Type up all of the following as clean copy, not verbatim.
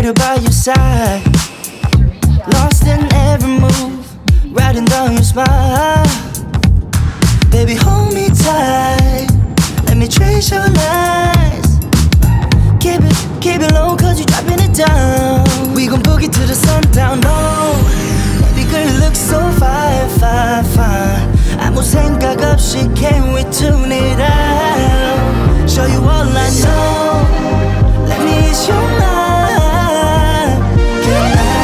right by your side, lost in every move, riding down your smile. Baby, hold me tight, let me trace your lines. Keep it low, cause you're dropping it down. We gon' boogie to the sundown, no. Baby girl, you look so fine, fine, fine. 아무 생각 없이 can we tune it out? Show you all I know, let me ease your mind. Can I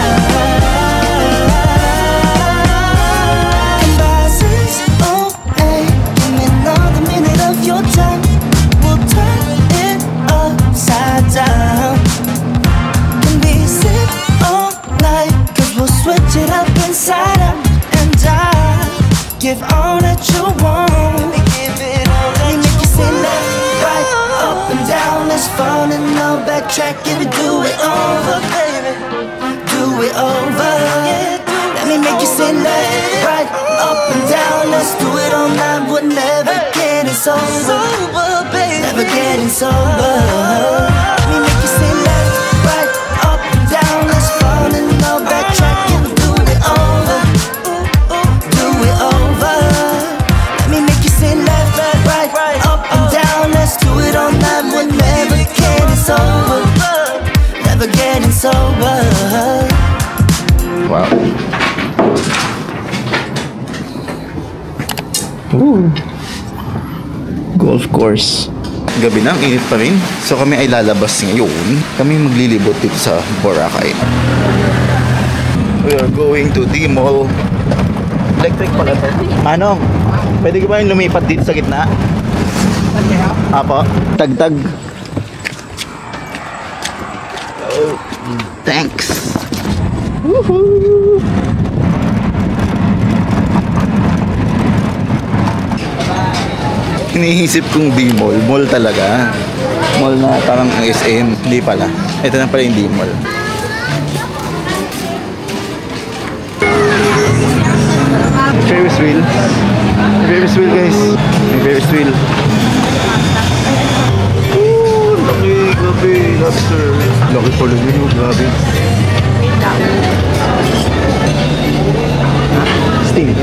by 6:08, give me another minute of your time. We'll turn it upside down. Can we sit all night, cause we'll switch it up inside out. And I give all that you want. Let me give it all. Let me make you say left, right, up and down. Let's fall in love, backtrack if we do it over, baby. Do it over. Let me make you say left, right, up and down. Let's do it all night. We're never getting sober, baby. Never getting sober. Let me make you say left, right, up and down. Let's fall in love, backtrack if we do it over. Do it over. Let me make you say left, right, up and down. Let's do it all night. We're never getting sober. Never getting sober. Wow. Ooh. Golf course. Gabi na, ang init pa rin. So kami ay lalabas ngayon. Kami maglilibot dito sa Boracay. We are going to the mall. Electric pala to. Ano? Pwede ko ba yung lumipat dito sa gitna? Apo? Tagtag. Oh, thanks. Woohoo! Iniisip kong D-Mall. Mall talaga. Mall na parang SM. Hindi pala. Ito na pala yung D-Mall. Ferris wheel. Ferris wheel, guys. May Ferris wheel. Ooh, laki, grabe, lobster. Laki pala yun, grabe. Sting.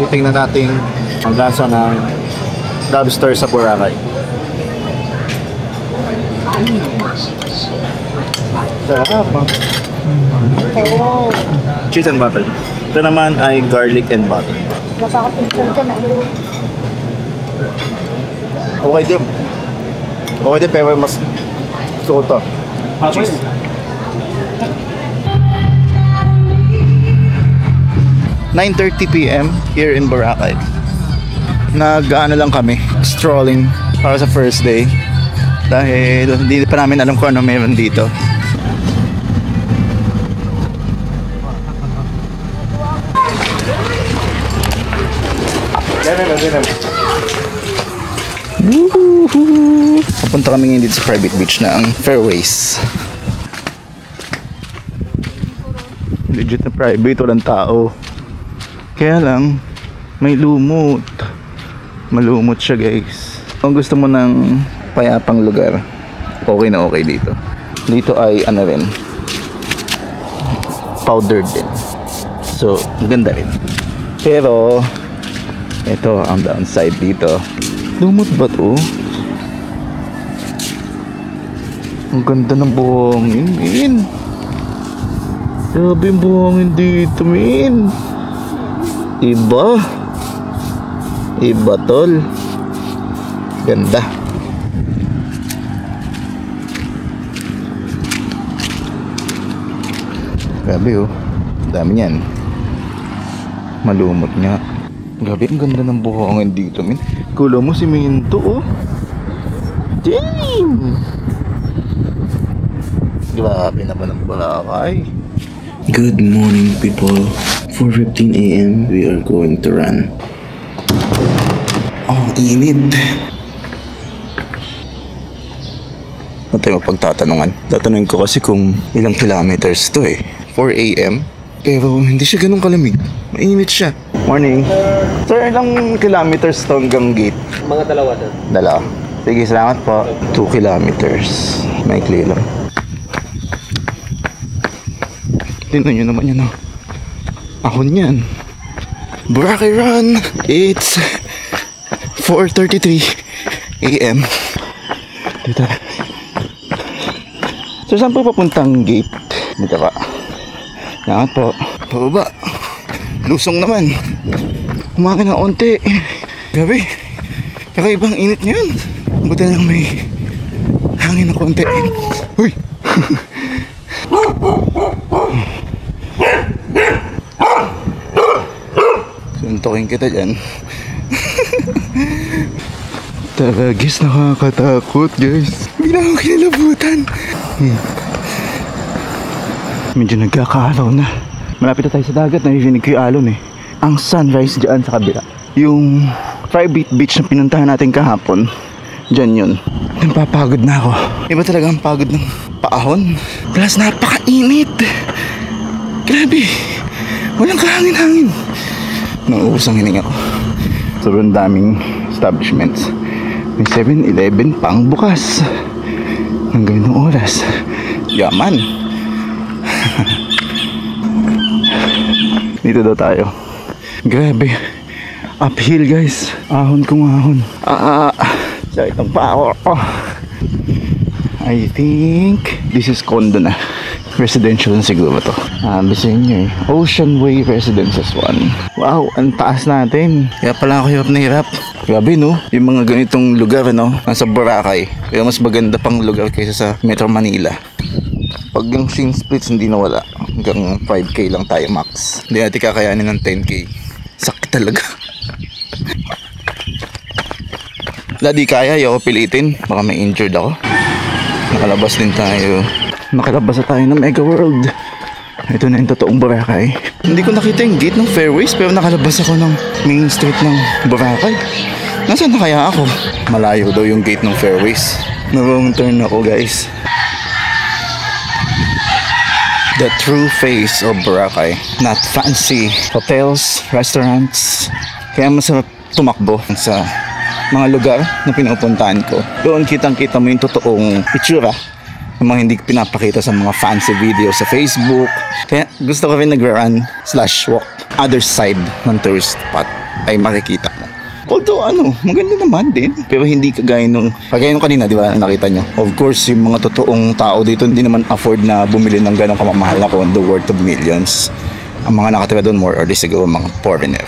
Tingnan natin ang lasa ng lobster sa Boracay. Sarap, ha? Cheese and butter. Ito naman ay garlic and butter. Okay din. Okay din, pero mas gusto ko ito. Cheese. PM here in Boracay. Nag-ano lang kami, strolling para sa first day. Dahil hindi pa namin alam kung ano meron dito. Papunta kami ngayon dito sa private beach na ang Fairways. Legit na private, walang tao. Kaya lang, may lumot. Malumot siya, guys. Kung gusto mo ng payapang lugar, okay na okay dito. Dito ay ano rin, powdered din. So, maganda rin. Pero ito ang downside dito. Lumot ba to? Ang ganda ng buhangin, min. Grabe yung buhangin dito, min. Iba tol. Ganda. Grabe oh. Dami yan. Malumot nga. Grabe, ang ganda ng buhangin dito, min. Kulo mo si Minto oh. Damn. Grabe naman ang Boracay. Good morning, people. 4:15 AM, we are going to run. Oh, init. Ano tayo mapagtatanungan? Tatanungin ko kasi kung ilang kilometers to eh. 4 AM Pero hindi siya ganun kalamig. Mainit siya. Morning. Sir, ilang kilometers to hanggang gate? Mga dalawa doon. Dalawa. Sige, salamat po. 2 kilometers. Maikli lang. Tingnan nyo naman yan, oh. Ahon yan. Boracay Run. It's 4:33 AM. Dito. So, saan po papuntang gate? Dito pa. Salamat po. Pababa. Lusong naman. Kumain ng onti. Gabi. Kakaibang init niyan. Buti lang may hangin na konti. Uy! Suntokin kita dyan. Talagis nakakatakot, guys. Bigla akong kinilabutan. Medyo nagkakaalaw na. Malapit na tayo sa dagat. Narinig ko yung alon eh. Ang sunrise dyan sa kabila. Yung private beach na pinuntahan natin kahapon, dyan yun. Napapagod na ako. Iba talaga ang pagod ng paahon. Plus napakainit. Grabe. Walang kahangin-hangin. Nauubos ang hininga ko. Sobrang daming establishments. May 7-Eleven pang bukas. Hanggang ng oras. Yaman. Dito daw tayo. Grabe. Uphill, guys. Ahon kung ahon. Sakit ang paa ko. I think this is condo na. Residential na siguro to. Bisayin nyo eh. Ocean Way Residences 1. Wow, ang taas natin. Kaya pala ako hirap na hirap. Grabe no, yung mga ganitong lugar no, nasa Boracay. Kaya mas maganda pang lugar kaysa sa Metro Manila. Pag yung shin splits hindi nawala, hanggang 5K lang tayo max. Hindi natin kakayanin ng 10K. Sakit talaga. Di kaya, ayoko pilitin. Baka may injured ako. Nakalabas din tayo. Nakalabas na tayo ng Mega World. Ito na yung totoong Boracay. Hindi ko nakita yung gate ng Fairways, pero nakalabas ako ng main street ng Boracay. Nasaan na kaya ako? Malayo daw yung gate ng Fairways. Na-wrong turn ako, guys. The true face of Boracay. Not fancy hotels, restaurants. Kaya masarap tumakbo sa mga lugar na pinupuntahan ko. Doon kitang-kita mo yung totoong itsura, yung mga hindi pinapakita sa mga fancy videos sa Facebook. Kaya gusto ko rin nag-run/walk other side ng tourist spot ay makikita mo. Although maganda naman din. Pero hindi kagaya nung kanina, di ba, nakita nyo. Of course, yung mga totoong tao dito hindi naman afford na bumili ng ganong kamamahal na condo worth of millions. Ang mga nakatira doon more or less siguro mga foreigner.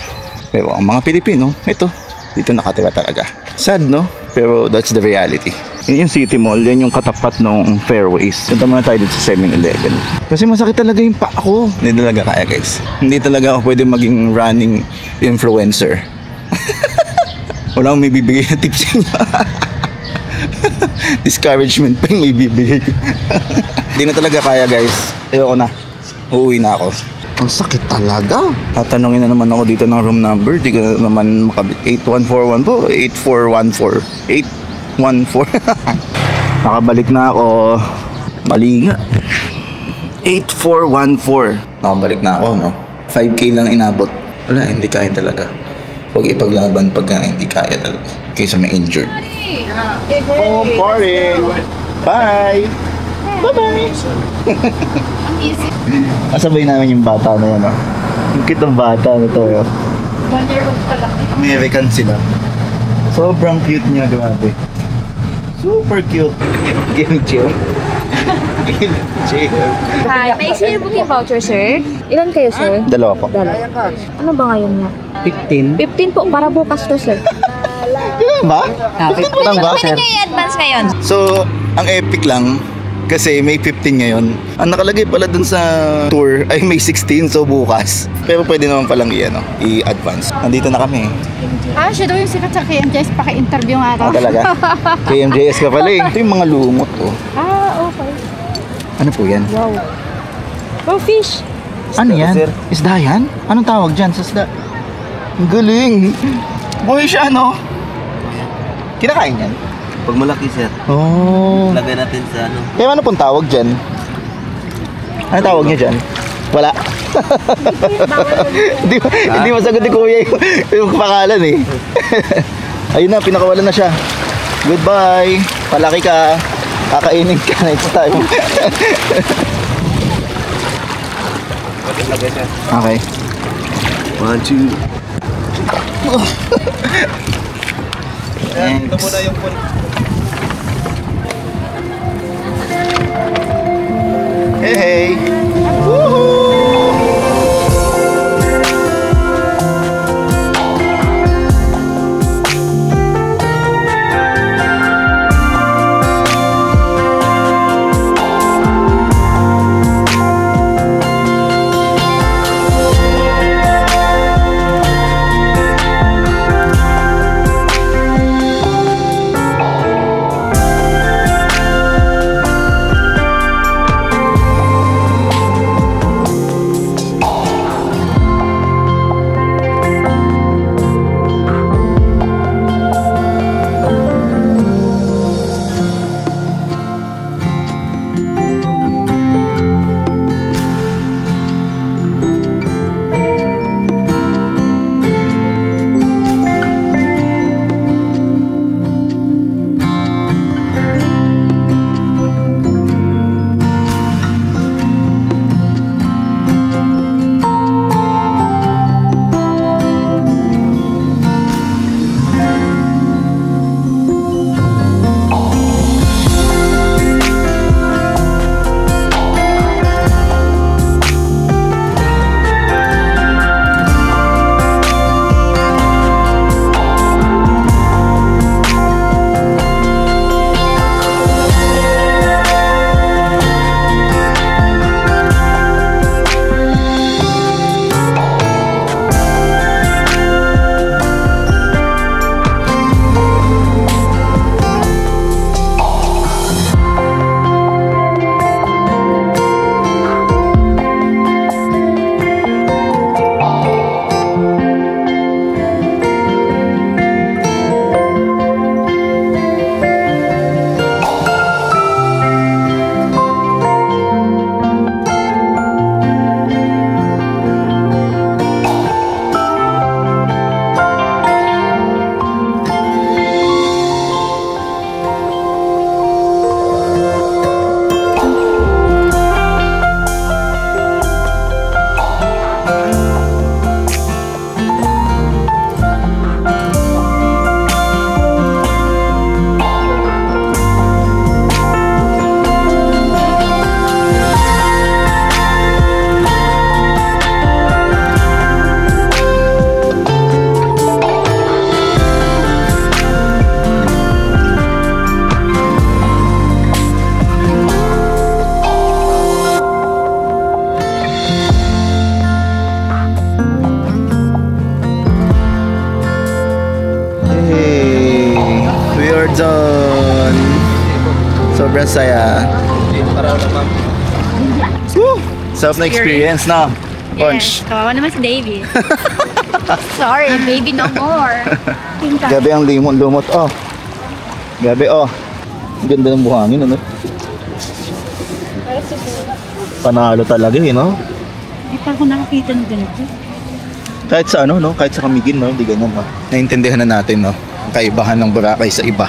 Pero ang mga Pilipino, dito nakatira talaga. Sad, no? Pero that's the reality. Yun yung City Mall, yan yung katapat ng Fairways. Punta muna tayo dito sa 7-Eleven. Kasi masakit talaga yung paa ko. Hindi talaga kaya, guys. Hindi talaga ako pwede maging running influencer. Wala akong may bibigay na tips sa inyo. Discouragement pa yung may bibigay. Hindi na talaga kaya, guys. Ayoko na. Uuwi na ako. Ang sakit talaga. Tatanungin na naman ako dito ng room number. Di ko naman makabit. 8141 po. 8414. 814. Nakabalik na ako. Mali nga. 8414. Nakabalik na ako, no? 5K lang inabot. Wala, hindi kaya talaga. Huwag ipaglaban pagka hindi kaya talaga. Kaysa may injured. Oh, party! Bye! Bye-bye! Kasabay namin yung bata na yan, oh. Yung cute ng bata na to, oh. 1 year old pa lang. American sila. Sobrang cute niya, grabe. Super cute. Game chill. Game chill. Hi, may explain booking voucher, sir? Ilan kayo, sir? Dalawa po. Dalawa. Ano ba ngayon niya? 15. 15 po, para bukas to, sir. Ba? 15 lang ba? Pwede nyo i-advance ngayon. So, ang epic lang. Kasi may 15 ngayon. Ang nakalagay pala dun sa tour ay may 16, so bukas. Pero pwede naman palang i-advance. Nandito na kami. Siya daw yung sikat sa KMJS, paki-interview nga ako. Talaga? KMJS ka pala eh. Ito yung mga lumot, oh. Okay. Ano po yan? Wow. Oh, fish. Ano yan? Isda yan? Anong tawag dyan sa isda? Ang galing. Buhay siya, no? Kinakain yan? Pag malaki, sir, Oh. lagay natin sa Kaya ano pong tawag dyan? Ano tawag niya dyan? Wala. Hindi masagot ni Kuya yung pangalan eh. Ayun na, pinakawalan na siya. Goodbye. Palaki ka. Kakainin ka next time. Okay. 1, 2. Ito muna yung phone. Hey, hey. Woohoo! Done. Sobrang saya. Woo! Self na experience na. Punch. Yes, kawawa naman si Davey. Sorry, baby, no more. Gabi ang lumot. Oh. Gabi, oh. Ang ganda ng buhangin, ano? Panalo talaga, eh, no? Hindi pa ako nakakita ng ganito. Kahit sa ano, no? Kahit sa Camiguin, no? Hindi ganyan, no? Naintindihan na natin, no? Ang kaibahan ng Boracay sa iba.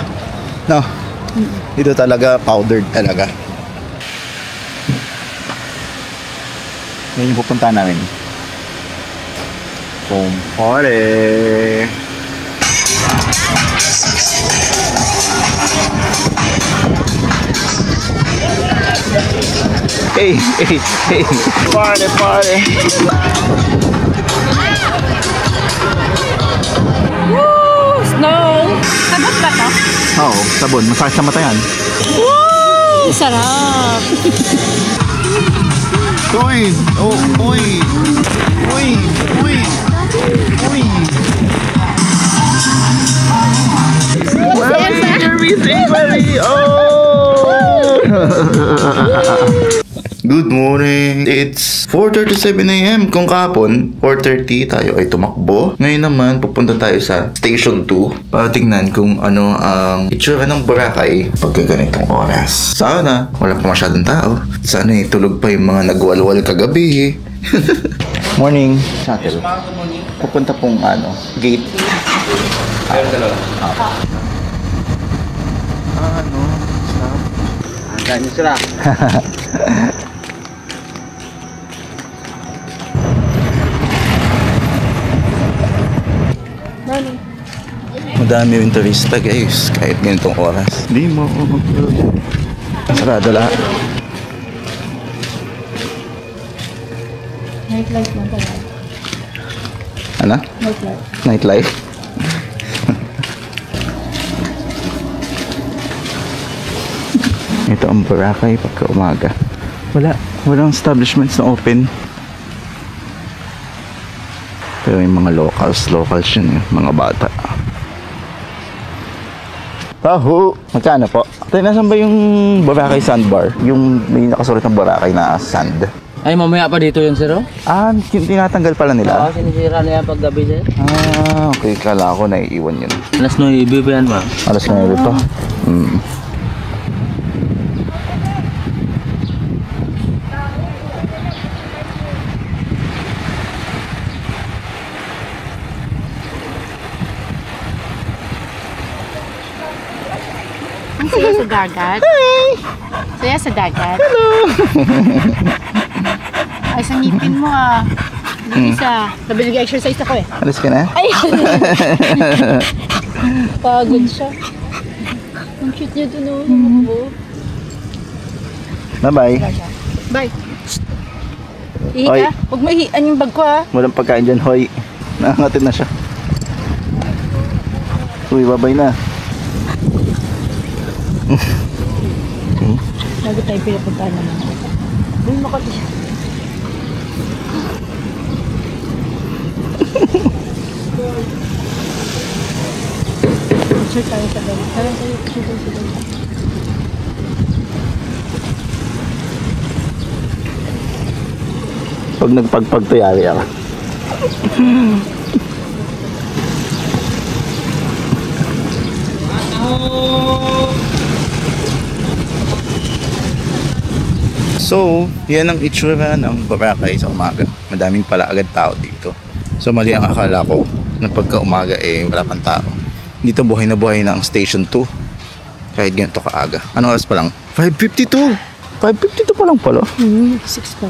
No? Dito talaga, powdered talaga. Yan yung pupunta namin. Kumpare! Hey! Party! Woo! Snow! Sabot ba to? Oo, sabon. Masakit sa mata yan. Woo! Sarap! Uy! Oh! Uy! Everything! Oh! Good morning! It's 4:37 AM. Kung kahapon, 4:30 tayo ay tumakbo. Ngayon naman, pupunta tayo sa Station 2 para tingnan kung ano ang itsura ng Boracay pagka ganitong oras. Sana, wala pa masyadong tao. Sana tulog pa yung mga nagwalwal kagabi. Morning. Shuttle. Pupunta pong gate. Ayun, dalawa. Ganyan sila. Madami yung turista guys, kahit ganitong oras. Hindi mo sarado lahat. Nightlife lang pala. Ano? Nightlife. Nightlife? Ito ang Boracay pagka umaga. Walang establishments na open. Pero yung mga locals yun, mga bata. Taho! Magkano po? Tayo, nasan ba yung Boracay Sandbar? Yung may nakasulat ng Boracay na sand. Ay, mamaya pa dito yun, sir? Yung tinatanggal pala nila? Oo, sinisira na yan paggabi, sir. Okay. Kala ko naiiwan yun. Alas 9 ba yan, ma'am? Alas 9 to. Ang saya sa dagat. Saya sa dagat. Ay, sa ngipin mo Isa. Sabi nag-exercise ako eh. Alas ka na? Ay! Pagod siya. Ang cute niya dun Bye-bye. Bye. Ihi Hoy. ka? Huwag mo ihian yung bag ko Walang pagkain dyan, hoy. Nangangatin na siya. Uy, bye-bye na. Bago tayo pinapuntahan naman. Uy, makati siya. Picture tayo sa gabi. Tara tayo, picture tayo sa gabi. Pag nagpagpag to, yari ako. So, yan ang itsura ng Boracay sa umaga. Madaming pala agad tao dito. So, mali ang akala ko na pagka umaga wala pang tao. Dito buhay na buhay na ang Station 2. Kahit ganito kaaga. Anong oras pa lang? 5:52! 5:52 pa lang pala. 6 pa.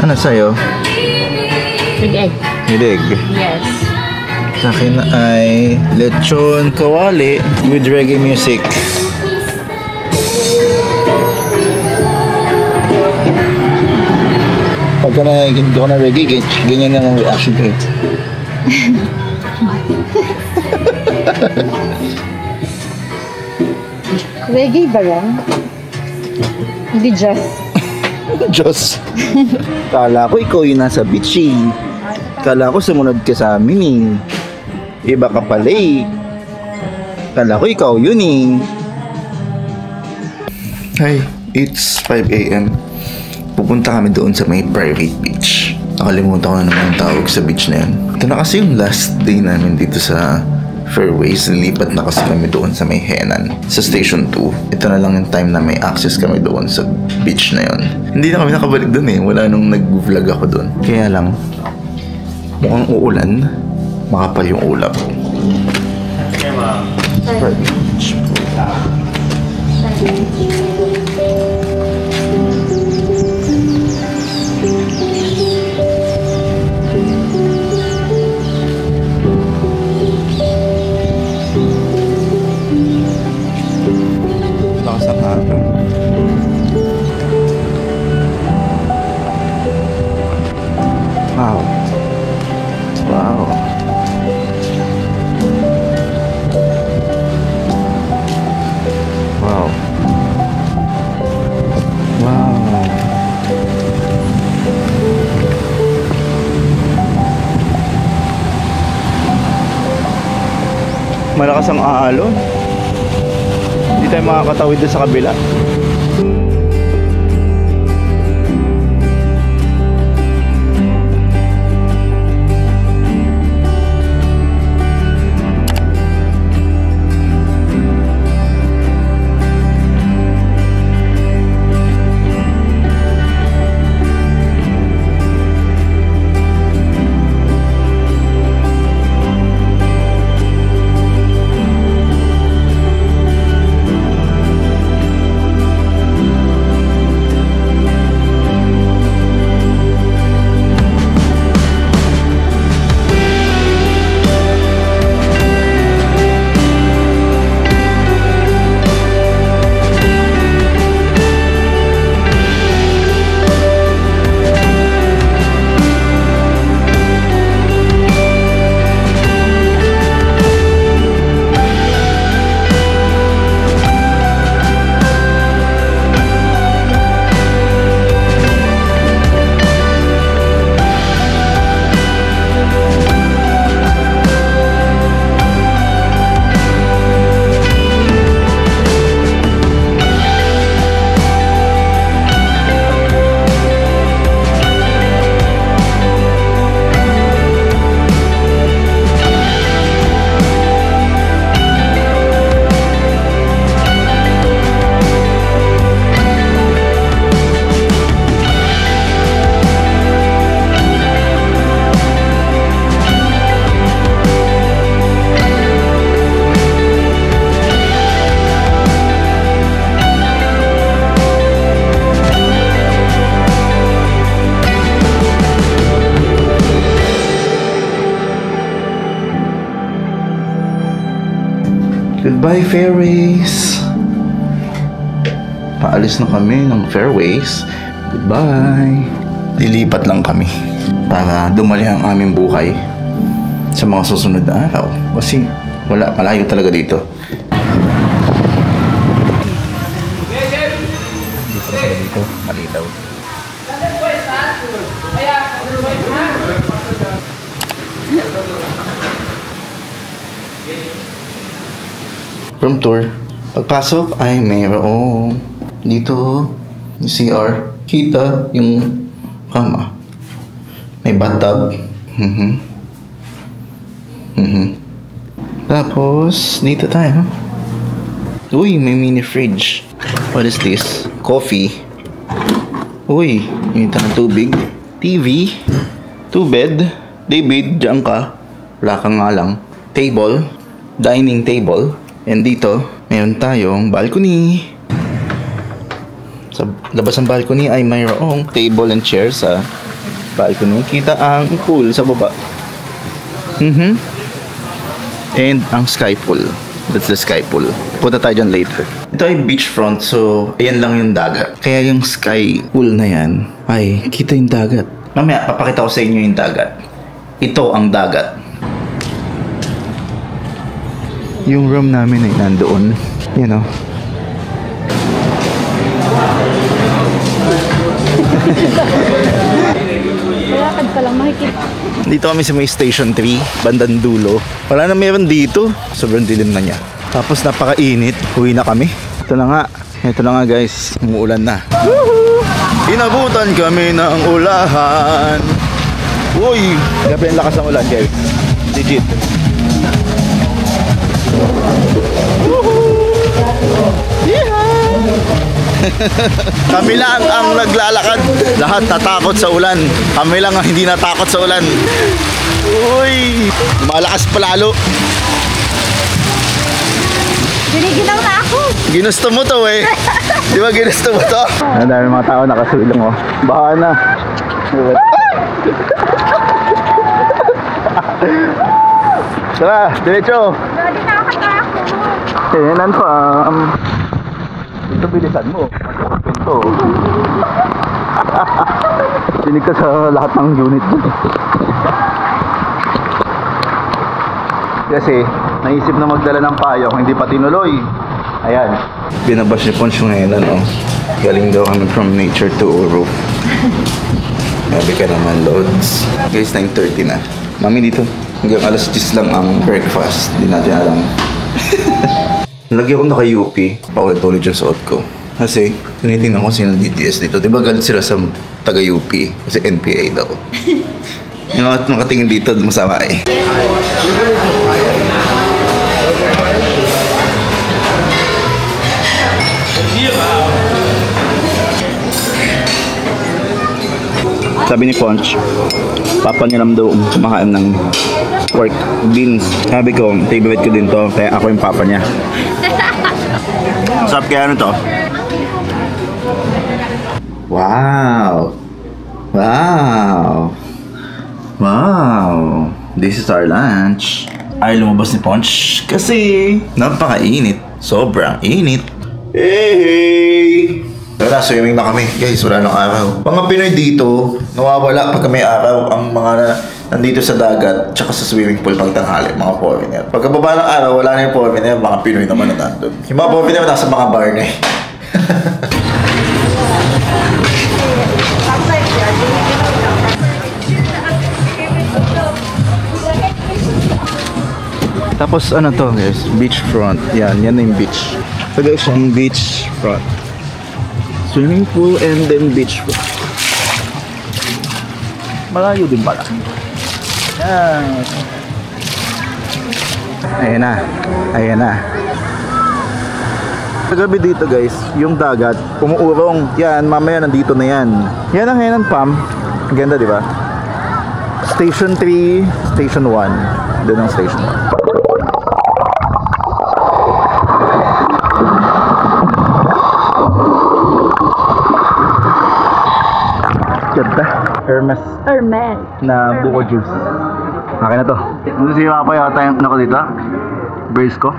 Ano sa'yo? With egg. Hilig. Yes. Sa akin ay lechon kawali with reggae music. Pagka nakikinig ako ng reggae, ganyan lang ang reaction ko. Reggae ba yan? Hindi just. Diyos. Kala ko ikaw yung nasa beach eh. Kala ko sumunod ka sa amin eh. Iba ka pala eh. Kala ko ikaw yun eh. Hi, it's 5 a.m. Pupunta kami doon sa may private beach. Nakalimutan ko na naman ang tawag sa beach na yun. Ito na kasi yung last day namin dito sa Fairways. Nilipat na kasi kami doon sa may Henan, sa Station 2. Ito na lang yung time na may access kami doon sa beach na yun. Hindi na kami nakabalik doon eh. Wala nung nag-vlog ako doon. Kaya lang, mukhang uulan, makapal yung ulap. Private beach. Lakas ang hapon. Wow. Wow. Wow. Wow. Malakas ang aalon. Hindi tayo makakatawid doon sa kabila. Goodbye, Fairways! Paalis na kami ng Fairways. Goodbye! Lilipat lang kami para dumali ang aming buhay sa mga susunod na araw. Kasi wala, malayo talaga dito. Dito, malitaw. Room tour. Pagpasok ay mayroong dito yung CR. Kita yung kama. May bathtub. Tapos, dito tayo. Uy, may mini fridge. What is this? Coffee. Uy, inita ng tubig. TV. 2 bed. David, diyan ka. Wala ka nga lang. Table. Dining table. And dito, mayroon tayong balcony. Sa labas ng balcony ay mayroong table and chair sa balcony. Kita ang pool sa baba. And ang sky pool. That's the sky pool. Punta tayo dyan later. Ito ay beachfront, so ayan lang yung dagat. Kaya yung sky pool na yan ay kita yung dagat. Mamaya, papakita ko sa inyo yung dagat. Ito ang dagat. Yung room namin ay nandoon. You know. Malakad ka lang, makikita. Dito kami sa may Station 3, bandang dulo. Wala na meron dito. Sobrang dilim na niya. Tapos napakainit. Uwi na kami. Ito na nga. Ito na nga guys. Umuulan na. Woohoo! Inabutan kami ng ulahan. Uy! Grabe ang lakas ng ulan guys. Legit. Kami lang ang naglalakad. Lahat natakot sa ulan. Kami lang ang hindi natakot sa ulan. Uy! Malakas palalo. Giniginaw na ako. Ginusto mo to eh. Di ba ginusto mo to? Ang dami mga tao nakasulong oh. Baka na. Tara, diretso. Hindi nakakatakot. Tinan pa. Ito bilisan mo. Ito. Sinig ka sa lahat ng unit mo. Kasi naisip na magdala ng payo kung hindi pa tinuloy. Ayan. Binabash ni Ponch ngayon oh. Galing daw kami from nature to Uro. Sabi ka naman, Lods. Guys, 9:30 na. Mami dito. Hanggang alas 10 lang ang breakfast. Hindi natin alam. Lagi ako naka-UP. Paulit-ulit yung suot ko. Kasi, tinitingnan ko sino DTS dito. Diba galit sila sa taga-UP? Kasi NPA daw. Yung mga nakatingin dito, masama eh. Sabi ni Ponch, papa niya lang daw kumakain ng pork beans. Sabi ko, favorite ko din to, kaya ako yung papa niya. Sarap kaya ano to? Wow! Wow! Wow! This is our lunch. Ay, lumabas ni Ponch kasi napakainit. Sobrang init. Hey! Tara, swimming na kami. Guys, wala nang araw. Mga Pinoy dito, nawawala pagka may araw ang mga nandito sa dagat tsaka sa swimming pool pag tanghali, mga foreigner. Pagkababa ng araw, wala na yung foreigner, mga Pinoy naman na nandun. Yung mga foreigner nasa mga bar na eh. Tapos ano to guys, beachfront. Yan na yung beach. So guys, yung beachfront. Swimming pool and then beachfront. Malayo din pala. Yan. Ayan na. Ayan na. Kagabi dito guys, yung dagat, umuurong. Yan, mamaya nandito na yan. Yan ang Henan Palm. Ganda di ba? Station 3, Station 1. Doon ang Station 1. Ganda. Hermes na buko juice. Okay na to. Ano siya pa yata yung ano ko dito? Brace ko.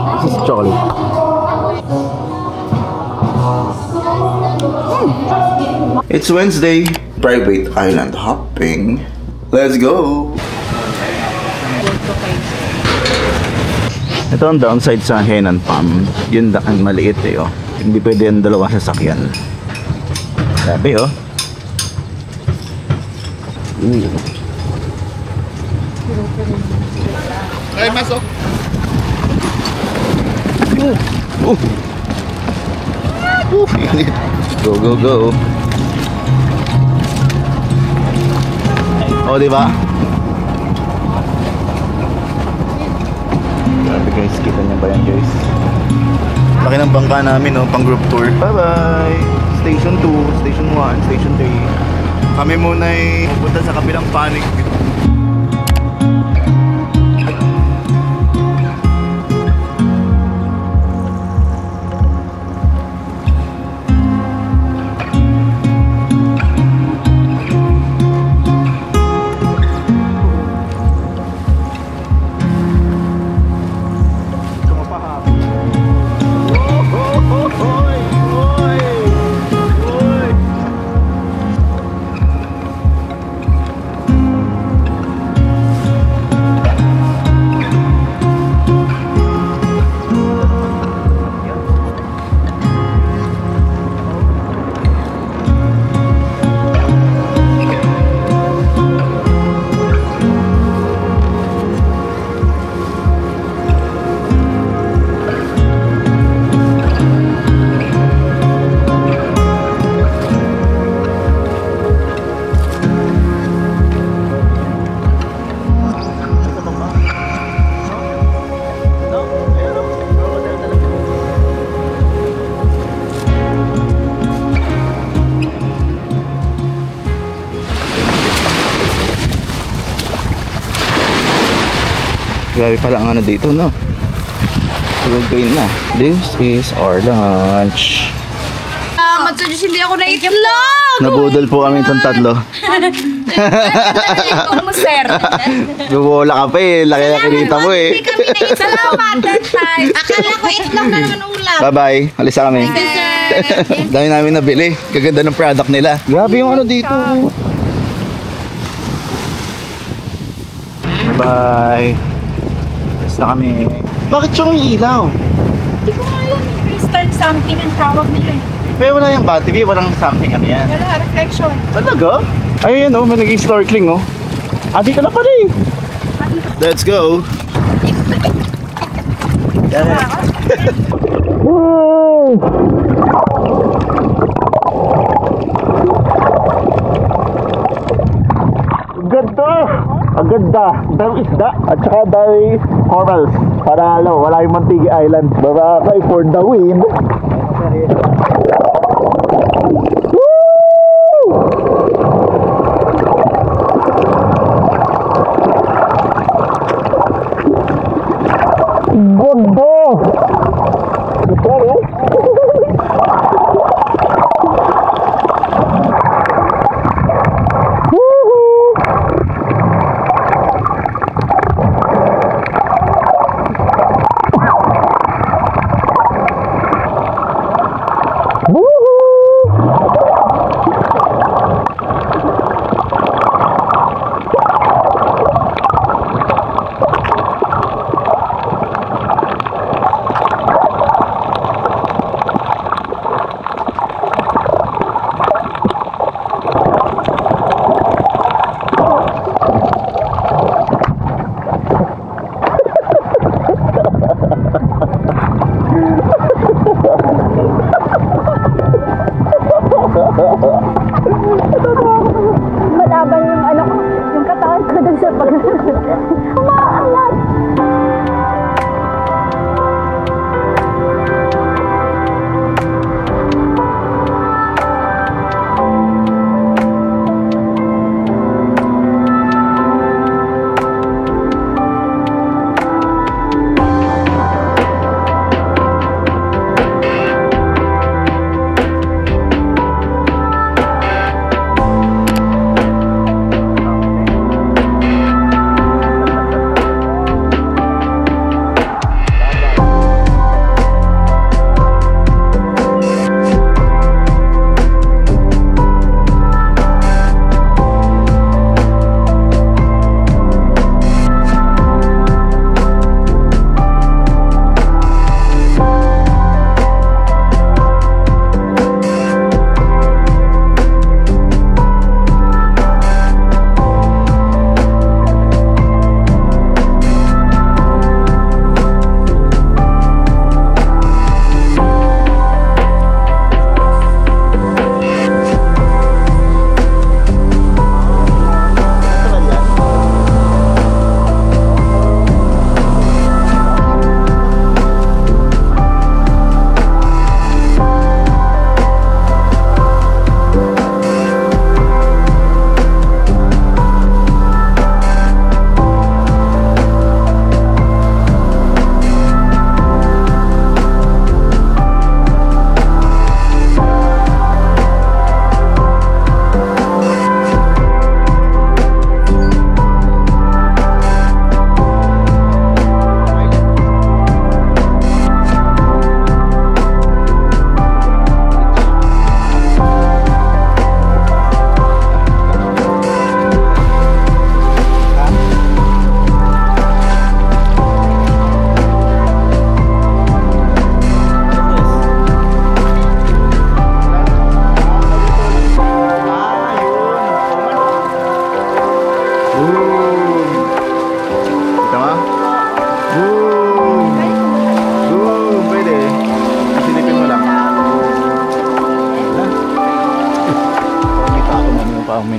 This is chocolate. It's Wednesday. Private island hopping. Let's go! Ito ang downside sa Henan Palm. Yun ang maliit eh, oh. Hindi pwede yung dalawang sasakyan. Grabe, oh. Ay, masok. Go, go, go. Oh, di ba? Grabe guys, kita niyo ba yan guys? Laki ng bangka namin, oh, pang group tour. Bye-bye! Station 2, Station 1, Station 3. Kami muna ay pupunta sa kabilang panig. Grabe pala ang ano dito, no? Green na. This is our lunch. Matsunis hindi ako na itlog! Nabudol po kami itong tatlo. Ikaw mo, sir. Bubola ka pa eh. Laki-laki dito mo eh. Hindi kami na salamat that time. Akala ko itlog na naman ulam. Bye-bye. Alis na kami. Dami namin nabili. Gaganda ng product nila. Grabe yung ano dito. Bye. Alis na kami. Bakit yung ilaw? Hindi ko nga alam. Start something ang tawag nila. Pero wala yung battery, walang something ano yan. Wala, reflection. Talaga? Ayun oh, may nag-snorkeling oh. Ah, dito na pala eh. Let's go. Woo! Ganda! Ang ganda! Dami isda at saka dami corals. Para wala yung Mantigi Island. Barakay for the win.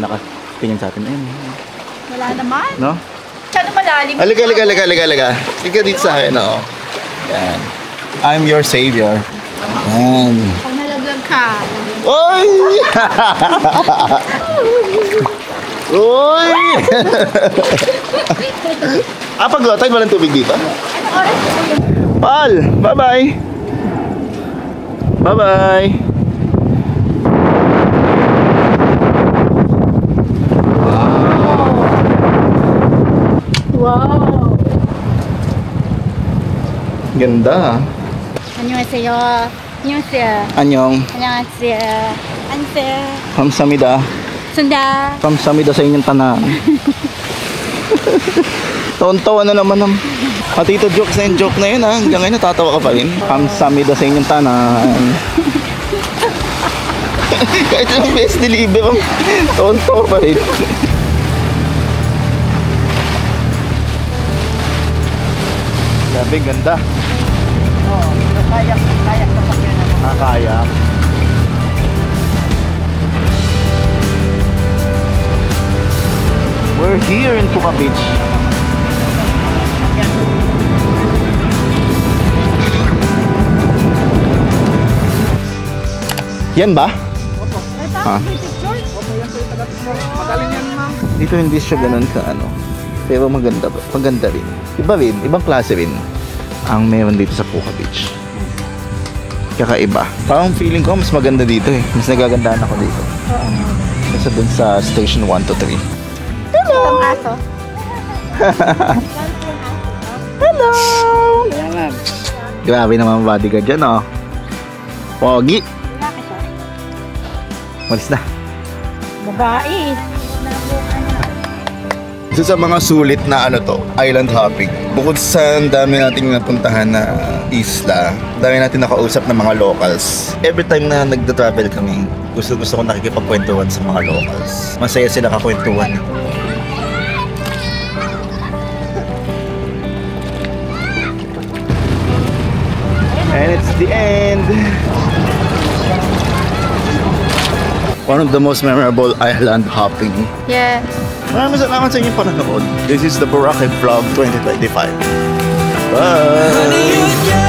nakatingin sa atin. Ayun. Wala naman. No? Masyado malalim. Halika. Halika dito sa akin, oo. Yan. I'm your savior. Yan. Pag nalaglag ka. Oy! Uy! Pag low tide, walang tubig dito? Pal! Bye-bye! Bye-bye! Wow. Ganda. 안녕하세요. 안녕하세요. Anyong. 안녕하세요. 안녕하세요. Kamsamida. 순다. Kamsamida sa inyong tanan. Taon-tawa na naman ng Tito jokes na yung joke na yun ha. Hanggang ngayon natatawa ka pa rin. Kamsamida sa inyong tanan. Kahit yung best deliver, taon-tawa pa rin. Grabe, ganda. Kayak na sakyan ako. Kaya. We're here in Puka Beach. Yan ba? Ha? Dito hindi siya ganun ka ano. Pero maganda rin. Iba rin, ibang klase rin ang meron dito sa Puka Beach. Kakaiba. Parang feeling ko mas maganda dito eh. Mas nagagandahan ako dito. Kaysa dun sa station 1 to 3. Hello! Ang aso. Hello! Grabe naman bodyguard dyan oh. Pogi! Malis na. Babae. Isa sa mga sulit na ano to, island hopping. Bukod sa dami nating napuntahan na isla, dami natin nakausap ng mga locals. Every time na nagda-travel kami, gusto ko nakikipagkwentuhan sa mga locals. Masaya sila kakwentuhan. And it's the end. One of the most memorable island hopping. Yes. Maraming salamat sa inyong panonood. This is the Boracay Vlog 2025. Bye!